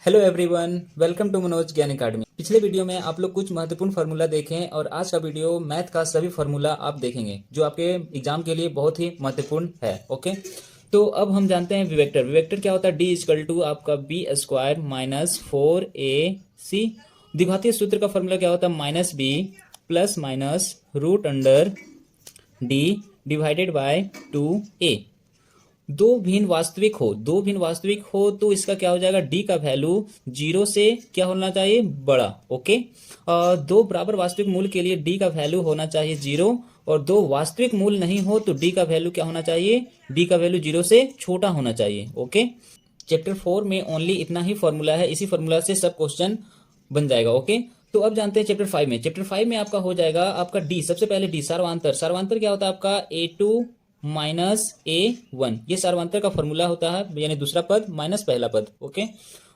Hello everyone, welcome to Manoj Gyan Academy. पिछले video में आप लोग कुछ महत्वपूर्ण फार्मूला देखें और आज का वीडियो मैथ का सभी फार्मूला आप देखेंगे जो आपके एग्जाम के लिए बहुत ही महत्वपूर्ण है। ओके, तो अब हम जानते हैं विवेक्टर। विवेक्टर क्या होता है? डी इजकल टू आपका बी स्क्वायर माइनस 4ac। द्विघातीय सूत्र का फार्मूला क्या होता है? Minus B plus minus root under D divided by 2a। दो भिन्न वास्तविक हो तो इसका क्या हो जाएगा? डी का वैल्यू 0 से क्या होना चाहिए? बड़ा। ओके, दो बराबर वास्तविक मूल के लिए डी का वैल्यू होना चाहिए 0 और दो वास्तविक मूल नहीं हो तो डी का वैल्यू क्या होना चाहिए? डी का वैल्यू 0 से छोटा होना चाहिए। ओके, चैप्टर 4 में ओनली इतना ही फॉर्मूला है, इसी फॉर्मूला से सब क्वेश्चन बन जाएगा। ओके, तो अब जानते हैं चैप्टर 5 में। चैप्टर 5 में आपका हो जाएगा आपका डी। सबसे पहले डी सार्वधातर। सार्वधातर क्या होता है आपका? a2 माइनस a1, ये सार्वधातर का फॉर्मूला होता है, यानी दूसरा पद माइनस पहला पद। ओके,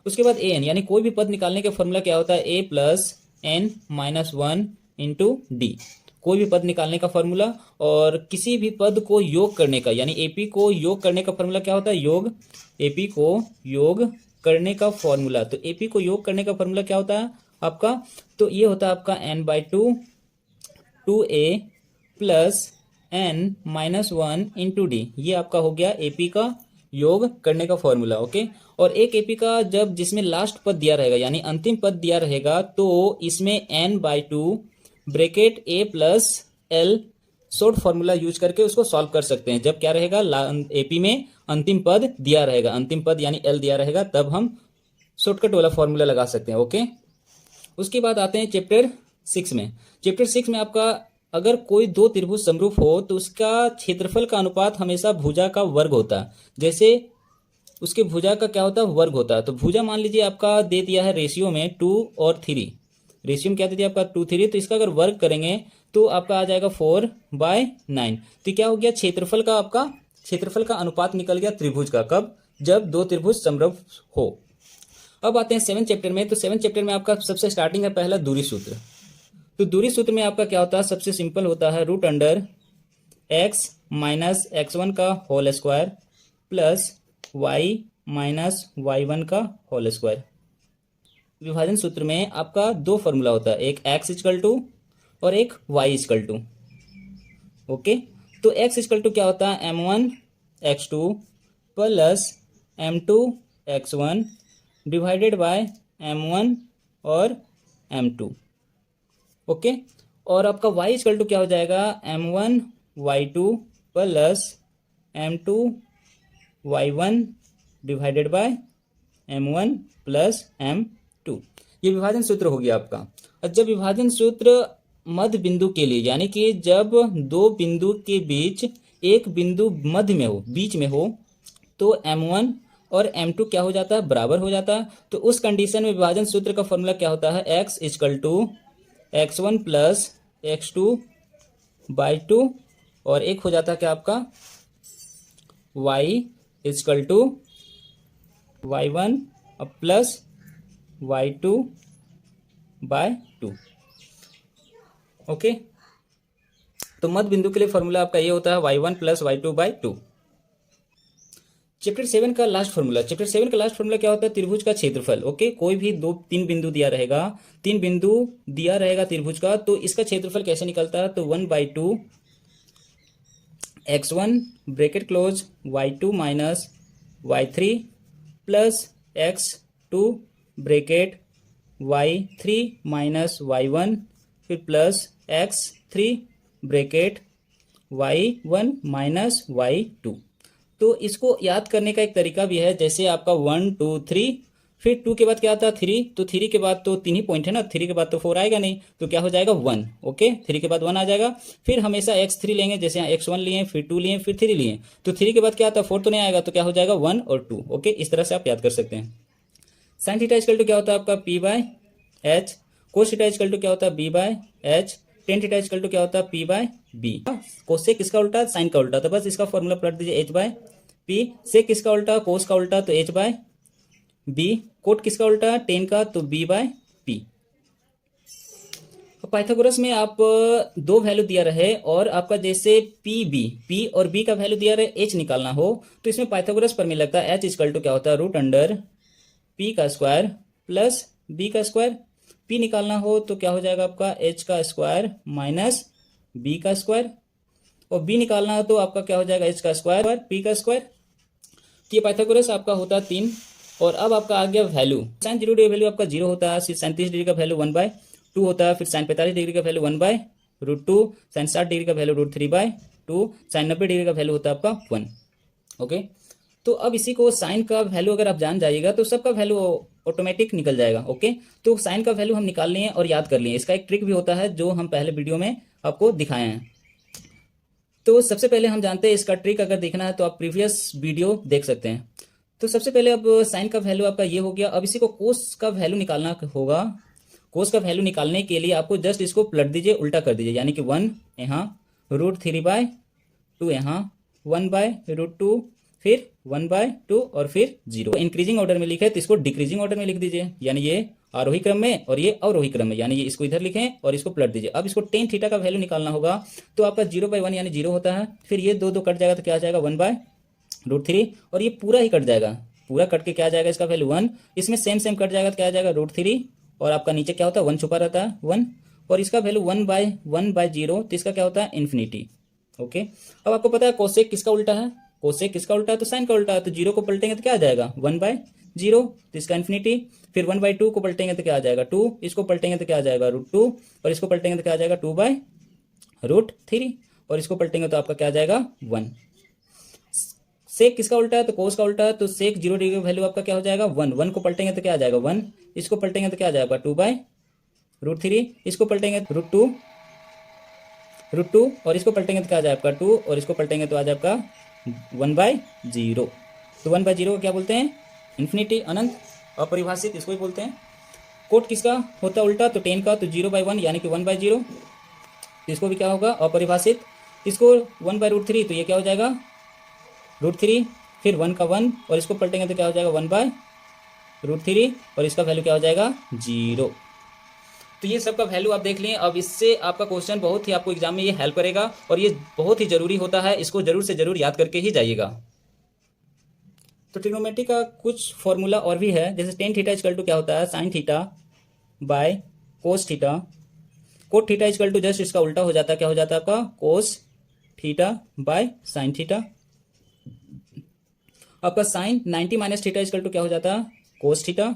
उसके बाद an, यानी कोई भी पद निकालने का फॉर्मूला क्या होता है? a plus n minus 1 into D. कोई भी पद निकालने का फॉर्मूला और किसी भी पद को योग करने का, यानी एपी को योग करने का फॉर्मूला क्या होता है? योग। एपी को योग करने का फॉर्मूला, तो एपी को योग करने का फॉर्मूला क्या होता है आपका? तो ये होता है आपका n/2 2a plus n minus 1 into D. ये आपका हो गया एपी का योग करने का फॉर्मूला। ओके, और एक एपी का जब जिसमें लास्ट पद दिया रहेगा यानी अंतिम पद दिया रहेगा तो इसमें n/2 bracket a plus L short formula use करके उसको सॉल्व कर सकते हैं। जब क्या रहेगा? एपी में अंतिम पद दिया रहेगा, अंतिम पद यानी एल दिया रहेगा, तब हम शॉर्टकट वाला फॉर्मूला लगा सकते हैं। ओके, उसके बाद आते हैं चैप्टर 6 में। चैप्टर 6 में आपका अगर कोई दो त्रिभुज समरूप हो तो उसका क्षेत्रफल का अनुपात हमेशा भुजा का वर्ग होता है। जैसे उसके भुजा का क्या होता है? वर्ग होता है। तो भुजा मान लीजिए आपका दे दिया है रेशियो में 2 और 3। रेशियो में क्या दे दिया आपका? 2 3। तो इसका अगर वर्ग करेंगे तो आपका आ जाएगा 4/9। तो क्या हो गया? क्षेत्रफल का आपका क्षेत्रफल का अनुपात निकल गया त्रिभुज का। कब? जब दो त्रिभुज समरूप हो। अब आते हैं 7 चैप्टर में। तो 7 चैप्टर में आपका सबसे स्टार्टिंग है पहला दूरी सूत्र। तो दूरी सूत्र में आपका क्या होता है? सबसे सिंपल होता है root under x minus x1 का whole square plus y minus y1 का होल स्क्वायर। विभाजन सूत्र में आपका दो फॉर्मूला होता है, एक x इक्वल टू और एक y इक्वल टू। ओके, तो x इक्वल टू क्या होता है? m1 x2 plus m2 x1 divided by m1 और m2। ओके, और आपका y इक्वल टू क्या हो जाएगा? m1 y2 plus m2 y1 divided by m1 plus m2। ये विभाजन सूत्र हो गया आपका। और जब विभाजन सूत्र मध्य बिंदु के लिए, यानी कि जब दो बिंदु के बीच एक बिंदु मध्य में हो, बीच में हो, तो m1 और m2 क्या हो जाता है? बराबर हो जाता है। तो उस कंडीशन में विभाजन सूत्र का फॉर्मूला क्या होता है? x equal to x1 plus x2/2 और एक हो जाता है क्या आपका? y equal to y1 plus y2/2। Okay, तो मध्य बिंदु के लिए फॉर्मूला आपका ये होता है y1 प्लस y2/2। चैप्टर 7 का लास्ट फॉर्मूला। चैप्टर 7 का लास्ट फॉर्मूला क्या होता है? त्रिभुज का क्षेत्रफल। ओके, कोई भी तीन बिंदु दिया रहेगा, तीन बिंदु दिया रहेगा त्रिभुज का, तो इसका क्षेत्रफल कैसे निकलता है? तो 1/2 x1 bracket close y2 minus y3 plus x2 bracket y3 minus y1 फिर plus x3 bracket y1 minus y2। तो इसको याद करने का एक तरीका भी है, जैसे आपका 1 2 3, फिर 2 के बाद क्या आता है? 3। तो 3 के बाद तो 3 ही पॉइंट है ना, 3 के बाद तो 4 आएगा नहीं, तो क्या हो जाएगा? 1। ओके, 3 के बाद 1 आ जाएगा। फिर हमेशा x3 लेंगे, जैसे यहाँ x1 लिए, फिर 2 लिए, फिर 3 लिए, तो 3 के बाद क्या आता है? 4 तो नहीं आएगा, तो क्या हो जाएगा? 1 और 2। ओके, इस तरह से आप याद कर सकते हैं। साइन थीटा इक्वल टू क्या होता है आपका? p/h। Cos theta equal to क्या होता है? b/h। Tan theta equal to क्या होता है? p/b। कोसेक किसका उल्टा? साइन का उल्टा, तो बस इसका फॉर्मूला पलट दीजिए h/p। सेक किसका उल्टा? कोस का उल्टा, तो h/b। कोट किसका उल्टा? टेन का, तो b/p। पाइथागोरस में आप दो वैल्यू दिया रहे और आपका जैसे p और b का वैल्यू दिया रहे, h निकालना हो, तो इसमें पाइथागोरस प्रमेय लगता है। h इक्वल टू क्या होता है? रूट अंडर पी का स्क्वायर प्लस बी का स्क्वायर। पी निकालना हो तो क्या हो जाएगा आपका एच का स्क्वायर माइनस बी का स्क्वायर, और बी निकालना हो तो आपका क्या हो जाएगा एच का स्क्वायर पी का स्क्वायर। तो ये पाइथागोरस आपका होता है 3। और अब आपका आ गया वैल्यू, साइन 0 डिग्री वैल्यू आपका 0 होता है, फिर साइन 30 डिग्री का वैल्यू 1/2 होता है, फिर साइन 45 डिग्री का वैल्यू 1/√2, साइन 60 डिग्री का वैल्यू √3/2, साइन 90 डिग्री का वैल्यू होता है आपका 1। ओके, तो अब इसी को साइन का वैल्यू अगर आप जान जाइएगा तो सबका वैल्यू ऑटोमेटिक निकल जाएगा। ओके, तो साइन का वैल्यू हम निकाल लिए और याद कर लिए। इसका एक ट्रिक भी होता है जो हम पहले वीडियो में आपको दिखाए हैं। तो सबसे पहले हम जानते हैं इसका ट्रिक, अगर देखना है तो आप प्रीवियस वीडियो देख सकते हैं। तो सबसे पहले अब साइन का वैल्यू आपका ये हो गया। अब इसी को कोस का वैल्यू निकालना होगा। कोस का वैल्यू निकालने के लिए आपको जस्ट इसको पलट दीजिए, उल्टा कर दीजिए, यानी कि 1 यहाँ √3/2 यहाँ 1/√2, फिर 1/2 और फिर 0। इंक्रीजिंग ऑर्डर में लिखे तो इसको डिक्रीजिंग ऑर्डर में लिख दीजिए, यानी ये आरोही क्रम में और ये अवरोही क्रम में, यानी ये इसको इधर लिखें और इसको पलट दीजिए। अब इसको टेन थीटा का वैल्यू निकालना होगा तो आपका 0/1 यानी 0 होता है, फिर ये दो कट जाएगा तो क्या आ जाएगा 1/√3, और ये पूरा ही कट जाएगा, पूरा कट के क्या आ जाएगा इसका वैल्यू 1। इसमें सेम कट जाएगा तो क्या आ जाएगा √3, और आपका नीचे क्या होता है 1 छुपा रहता है 1, और इसका वैल्यू 1/0, तो इसका क्या होता है इन्फिनिटी। ओके, अब आपको पता है कोसेक किसका उल्टा है, कोसेक किसका उल्टा है तो साइन का उल्टा है, तो 0 को पलटेंगे तो क्या आ जाएगा 1/0, तो इसका इन्फिनिटी। फिर 1/2 को पलटेंगे तो क्या आ जाएगा 2, इसको पलटेंगे तो क्या आ जाएगा √2, और इसको पलटेंगे तो क्या आ जाएगा 2/√3, और इसको पलटेंगे तो आपका क्या आ जाएगा 1। सेक किसका उल्टा है तो कोस का उल्टा है, तो सेक 0 डिग्री का वैल्यू आपका क्या हो जाएगा 1, 1 को पलटेंगे तो क्या आ जाएगा 1, इसको पलटेंगे तो क्या आ जाएगा 2/√3, इसको पलटेंगे √2, और इसको पलटेंगे तो क्या आ जाएगा आपका 2, और इसको पलटेंगे तो आ जाएगा 1/0। तो 1/0 को क्या बोलते हैं इन्फिनिटी, अनंत, अपरिभाषित इसको ही बोलते हैं। कोट किसका होता है उल्टा तो 10 का, तो 0/1 यानी कि 1/0, इसको भी क्या होगा अपरिभाषित। इसको 1/√3 तो ये क्या हो जाएगा √3, फिर 1 का 1, और इसको पलटेंगे तो क्या हो जाएगा 1/√3, और इसका वैल्यू क्या हो जाएगा 0। तो ये सब का वैल्यू आप देख लें। अब इससे आपका क्वेश्चन बहुत ही आपको एग्जाम में ये हेल्प करेगा, और ये बहुत ही जरूरी होता है, इसको जरूर से जरूर याद करके ही जाइएगा। तो ट्रिग्नोमेट्री का कुछ फॉर्मूला और भी है, जैसे टेन थीटा इक्वल टू क्या होता है sine theta by cos theta. Cot theta equal to just इसका उल्टा हो जाता है, क्या हो जाता है आपका cos theta by sine theta. आपका sine 90 minus theta equal to क्या हो जाता है कोस थीटा,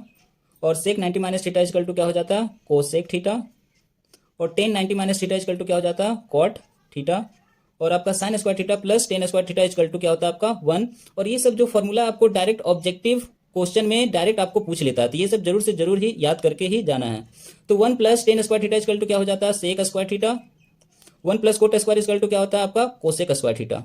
और sec 90 minus theta equal to क्या हो जाता है कोसेक थीटा, और tan 90 minus theta equal to क्या हो जाता है कॉट थीटा, और आपका sine square theta plus tan square theta equal to क्या होता है आपका 1। और ये सब जो फॉर्मूला आपको डायरेक्ट ऑब्जेक्टिव क्वेश्चन में डायरेक्ट आपको पूछ लेता है, तो ये सब जरूर से जरूर ही याद करके ही जाना है। तो 1 plus tan square theta equal to क्या हो जाता है sec square theta, 1 plus cot square equal to क्या होता है आपका cosec square theta,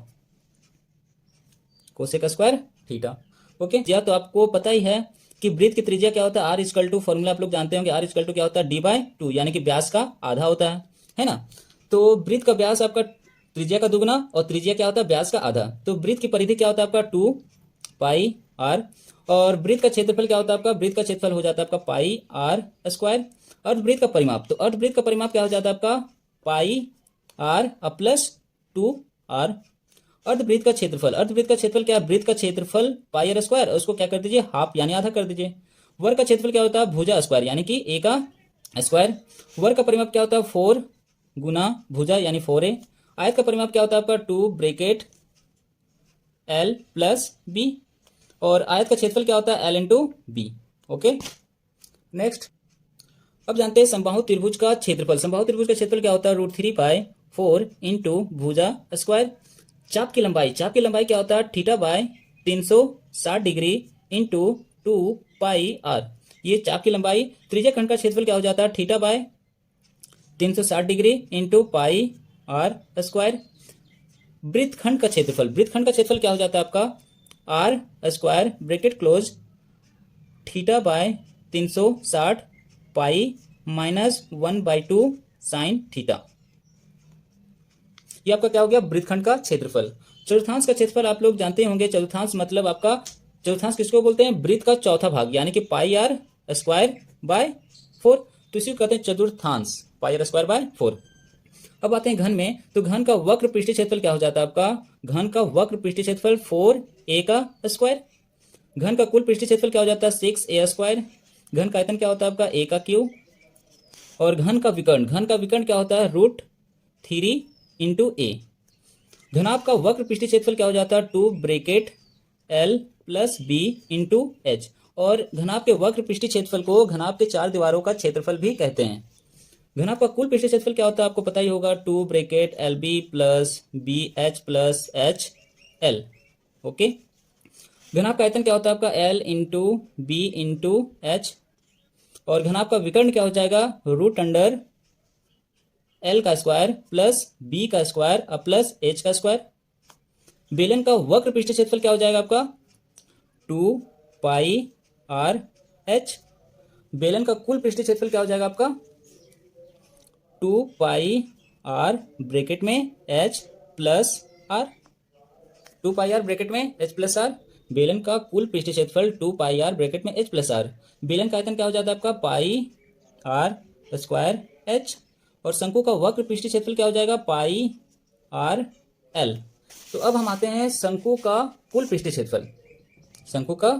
cosec square theta. Okay, या तो आपको पता ही है कि वृत्त की त्रिज्या क्या होता है आर इक्वल टू, फॉर्मूला आप लोग जानते होंगे आर इक्वल टू क्या होता है d/2, यानी कि व्यास का आधा होता है ना। तो वृत्त का व्यास आपका त्रिज्या का दुगना, और त्रिज्या क्या होता है व्यास का आधा। तो वृत्त की परिधि क्या होता है आपका 2πr, और वृत्त का क्षेत्रफल क्या होता है आपका, वृत्त का क्षेत्रफल हो जाता है आपका πr²। अर्धवृत्त का परिमाप, तो अर्धवृत्त का परिमाप क्या हो जाता है आपका πr प्लस 2r। अर्धवृत्त का क्षेत्रफल, अर्धवृत्त का क्षेत्रफल क्या है वृत्त का क्षेत्रफल πr², उसको क्या कर दीजिए हाफ यानी आधा कर दीजिए। वर्ग का क्षेत्रफल क्या होता है भुजा स्क्वायर, यानी कि a का स्क्वायर। वर्ग का परिमाप क्या होता है 4 गुना भुजा यानी 4a। आयत का परिमाप क्या होता है आपका 2 ब्रैकेट l प्लस b, और आयत का क्षेत्रफल क्या होता है l into b। Okay, next अब जानते हैं समबाहु त्रिभुज का क्षेत्रफल। समबाहु त्रिभुज का क्षेत्रफल क्या होता है √3π4 इंटू भुजा स्क्वायर। चाप की लंबाई, चाप की लंबाई क्या होता है θ/360 डिग्री इंटू 2πr। ये चाप की लंबाई। त्रिज्या खंड का क्षेत्रफल क्या हो जाता है θ/360 डिग्री इंटू πr²। वृत्तखंड का क्षेत्रफल, वृत्तखंड का क्षेत्रफल क्या हो जाता है आपका r² ब्रैकेट क्लोज θ/360 पाई -1/2 साइन थीटा। ये आपका क्या हो गया वृत्तखंड का क्षेत्रफल। चतुर्थांश का क्षेत्रफल आप लोग जानते होंगे, चतुर्थांश मतलब आपका, चतुर्थांश किसको बोलते हैं वृत्त का चौथा भाग, यानी कि πr²/4, तो इसी को कहते हैं चतुर्थांश πr²/4। अब आते हैं घन में, तो घन का वक्र पृष्ठीय क्षेत्रफल क्या हो जाता है आपका, घन का वक्र पृष्ठीय क्षेत्रफल 4a का स्क्वायर। घन का कुल पृष्ठीय क्षेत्रफल क्या हो जाता है 6a²। घन का आयतन क्या होता है आपका a का क्यूब। और घन का विकर्ण क्या होता है √3 इंटू ए। घनाभ का वक्र पृष्ठीय क्षेत्रफल क्या हो जाता है 2 bracket L plus B into H. और घनाभ के वक्र पृष्ठीय क्षेत्रफल को घनाभ के चार दीवारों का क्षेत्रफल भी कहते हैं। घनाभ का कुल पृष्ठीय क्षेत्रफल क्या होता है आपको पता ही होगा 2 bracket LB plus BH plus HL। Okay. घनाभ का आयतन क्या होता है आपका L into B into H. और घनाभ का विकर्ण क्या हो जाएगा √L का स्क्वायर प्लस B का स्क्वायर प्लस H का स्क्वायर। बेलन का वक्र पृष्ठीय क्षेत्रफल क्या हो जाएगा आपका 2πr/h। बेलन का कुल पृष्ठीय क्षेत्रफल क्या हो जाएगा आपका 2πr ब्रैकेट में h plus r। 2πr bracket में h प्लस r। बेलन का कुल पृष्ठीय क्षेत्रफल 2πr ब्रैकेट में h प्लस r। बेलन का आयतन क्या हो जाता है आपका πr² h। और शंकु का वक्र पृष्ठीय क्षेत्रफल क्या हो जाएगा πr/l। तो अब हम आते हैं शंकु का कुल पृष्ठीय क्षेत्रफल। शंकु का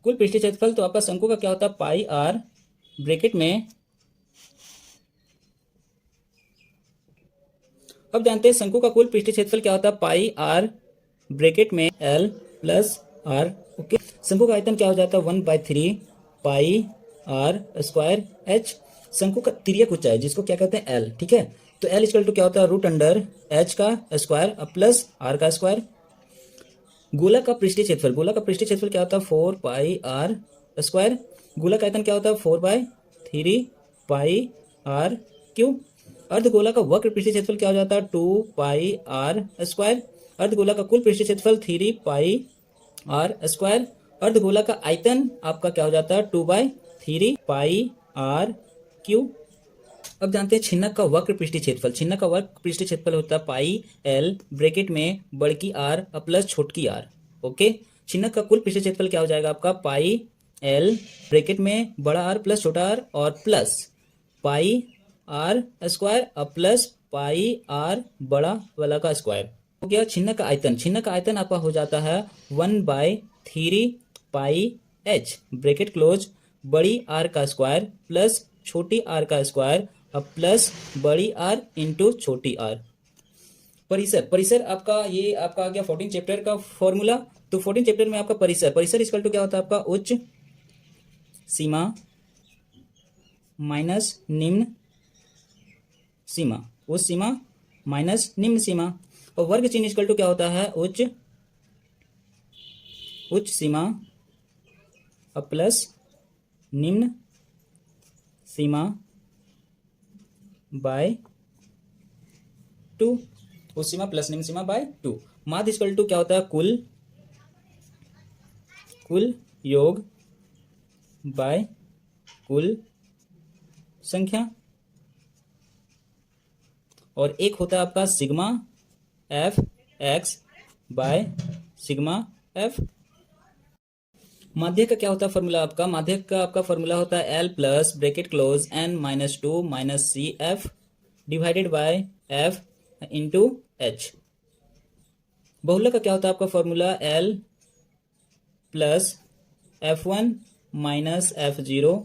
कुल पृष्ठीय क्षेत्रफल तो आपका शंकु का क्या होता है πr ब्रैकेट में। अब जानते हैं शंकु का कुल पृष्ठीय क्षेत्रफल क्या होता है πr ब्रैकेट में l प्लस r। ओके। शंकु का आयतन क्या हो जाता है 1/3 πr² h। शंकु का तिर्यक ऊंचाई जिसको क्या कहते हैं l। ठीक है। तो l इक्वल टू क्या होता है √h का स्क्वायर प्लस r का स्क्वायर। गोला का पृष्ठीय क्षेत्रफल क्या होता है 4πr²। गोला का आयतन क्या होता है 4/3 πr³। अर्धगोला का वक्र पृष्ठीय क्षेत्रफल क्या हो जाता है 2πr²। अर्धगोला का कुल पृष्ठीय क्षेत्रफल 3πr²। अर्धगोला का आयतन आपका क्या हो जाता है 2/3 πr³। अब जानते हैं छिन्नक का वक्र पृष्ठीय क्षेत्रफल। छिन्नक का वक्र पृष्ठीय क्षेत्रफल होता है πl ब्रैकेट में बड़की r प्लस छोटकी r। ओके। छिन्नक का कुल पृष्ठीय क्षेत्रफल क्या हो जाएगा आपका πl ब्रैकेट में बड़ा r प्लस छोटा r और प्लस πr² प्लस πr बड़ा वाला का स्क्वायर हो गया। छिन्नक का आयतन आपका हो जाता है 1/3 πh ब्रैकेट क्लोज बड़ी r का स्क्वायर प्लस छोटी r का स्क्वायर प्लस बड़ी r इंटू छोटी r। परिसर आपका ये आपका आ गया 14 चैप्टर का फॉर्मूला। तो 14 चैप्टर में आपका परिसर इक्वल टू क्या होता है आपका उच्च सीमा माइनस निम्न सीमा। उच्च सीमा माइनस निम्न सीमा। और वर्ग चिन्ह इक्वल टू क्या होता है उच्च सीमा प्लस निम्न सीमा बाय 2। उच्च सीमा प्लस निम्न सीमा बाय 2। माध्य इक्वल टू क्या होता है कुल योग बाय कुल संख्या। और एक होता है आपका sigma F X by sigma F. माध्यक का क्या होता है फॉर्मूला आपका माध्यक का आपका फॉर्मूला होता है L plus bracket close n-2 minus C F divided by F into H. बहुलक का क्या होता है आपका formula L plus f1 minus f0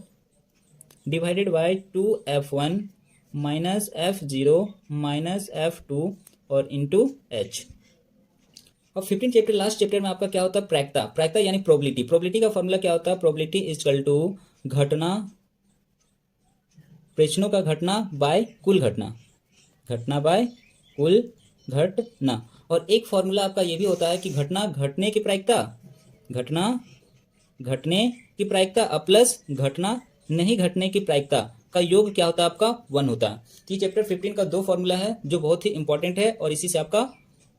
divided by 2f1 minus f0 minus f2 और इंटू एच। और 15 चैप्टर लास्ट चैप्टर में आपका क्या होता है प्रायिकता यानी प्रोबेबिलिटी का फॉर्मूला क्या होता है प्रोबेबिलिटी इज इक्वल टू घटना प्रश्नों का घटना बाय कुल घटना बाय कुल घटना। और एक फॉर्मूला आपका ये भी होता है कि घटना घटने की प्रायिकता प्लस घटना नहीं घटने की प्रायिकता का योग क्या होता है आपका 1 होता है। तो ये चैप्टर 15 का 2 फॉर्मूला है जो बहुत ही इंपॉर्टेंट है और इसी से आपका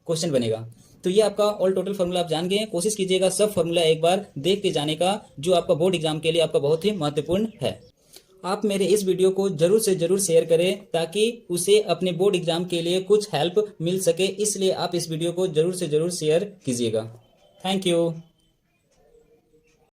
क्वेश्चन बनेगा। तो ये आपका ऑल टोटल फॉर्मूला आप जान गए हैं। कोशिश कीजिएगा सब फॉर्मूला एक बार देख के जाने का जो आपका बोर्ड एग्जाम के लिए आपका बहुत ही महत्वपूर्ण है। आप मेरे इस वीडियो को जरूर से जरूर शेयर करें ताकि उसे अपने बोर्ड एग्जाम के लिए कुछ हेल्प मिल सके, इसलिए आप इस वीडियो को जरूर से जरूर शेयर कीजिएगा। Thank you.